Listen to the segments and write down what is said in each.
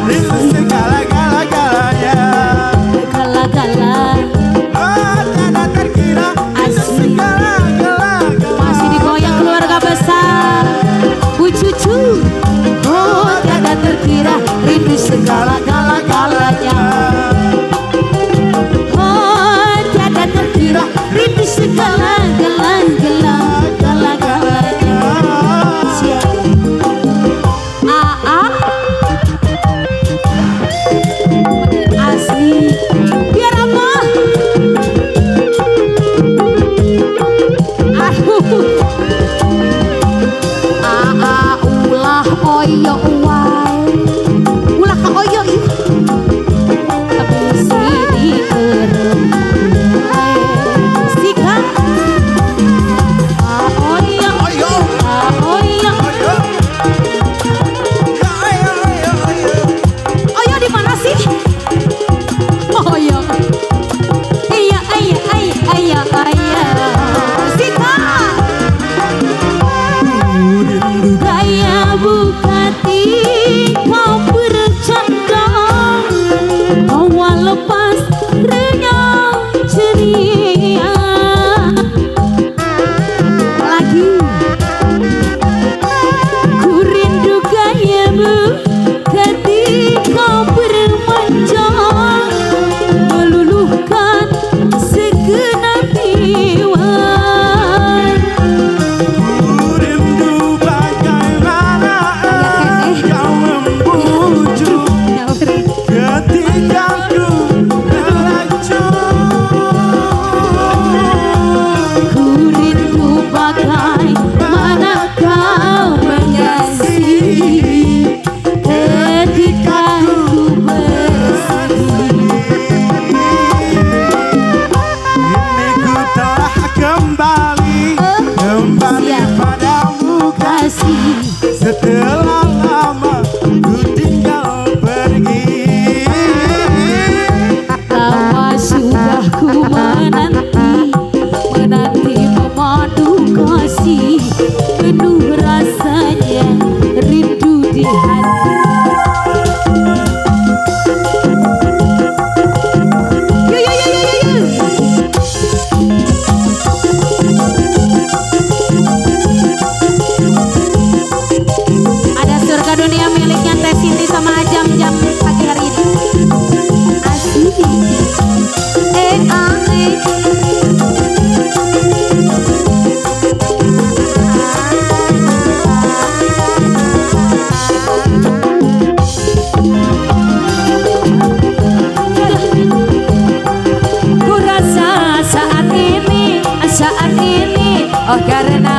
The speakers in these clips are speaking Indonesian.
rindu segala-galanya. Gala-gala Oh tiada terkira rindu segala-galanya. masih digoyang keluarga besar Bu Cucu. Oh tiada terkira rindu segala-galanya. Oh tiada terkira rindu segala-galanya. Asli biar apa? Ulah oyo wae. Ulah ka oyo ih. Tapi sini kerem. Sika. Oyo. Oyo. Oyo. Oyo. Ya ayo ayo ayo. Oyo di mana sih? Oyo. Iya iya iya iya. Sika. Gaya Bugatti kau bercanda, bawa lepas renyah ceria. Lagi ku rindu gayamu ketika bermanja, meluluhkan segenap jiwa. Rindu bagaimana engkau membujuk ketika ku terlanjur. Ku rindu bagaimana kau mengasihi ketika ku bersedih. Kini ku telah kembali padamu Kasih setelah lama ku tinggal pergi. lama sudah ku menanti memadu kasih, penuh rasanya rindu di hati. Yo yo yo yo yo yo. Ada surga dunia miliknya Teh Siti sama jam-jam pagi hari ini. Asli. Ku rasa saat ini oh karena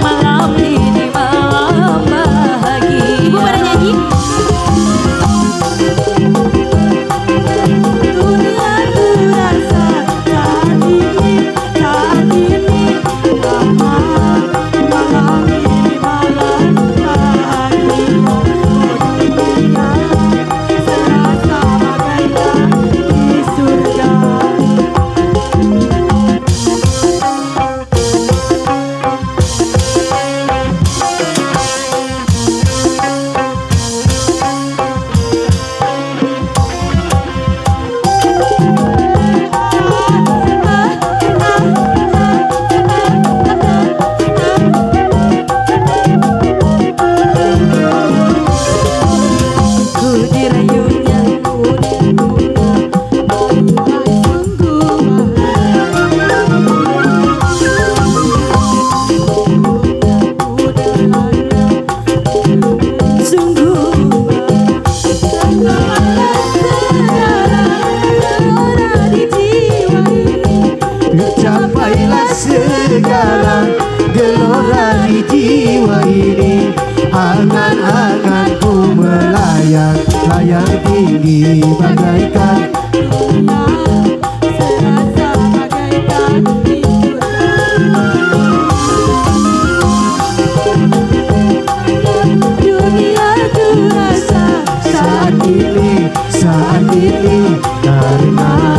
malam ini malam bahagia. Ibu pada nyanyi. Dunia ku rasa saat ini malam ini malam bahagia. Dunia serasa bagaikan di surga. Ku dirayunya Tercapailah segala gelora di jiwa ini. Angan-anganku melayang, layang tinggi bagaikan serasa bagaikan di dunia ku rasa saat ini karena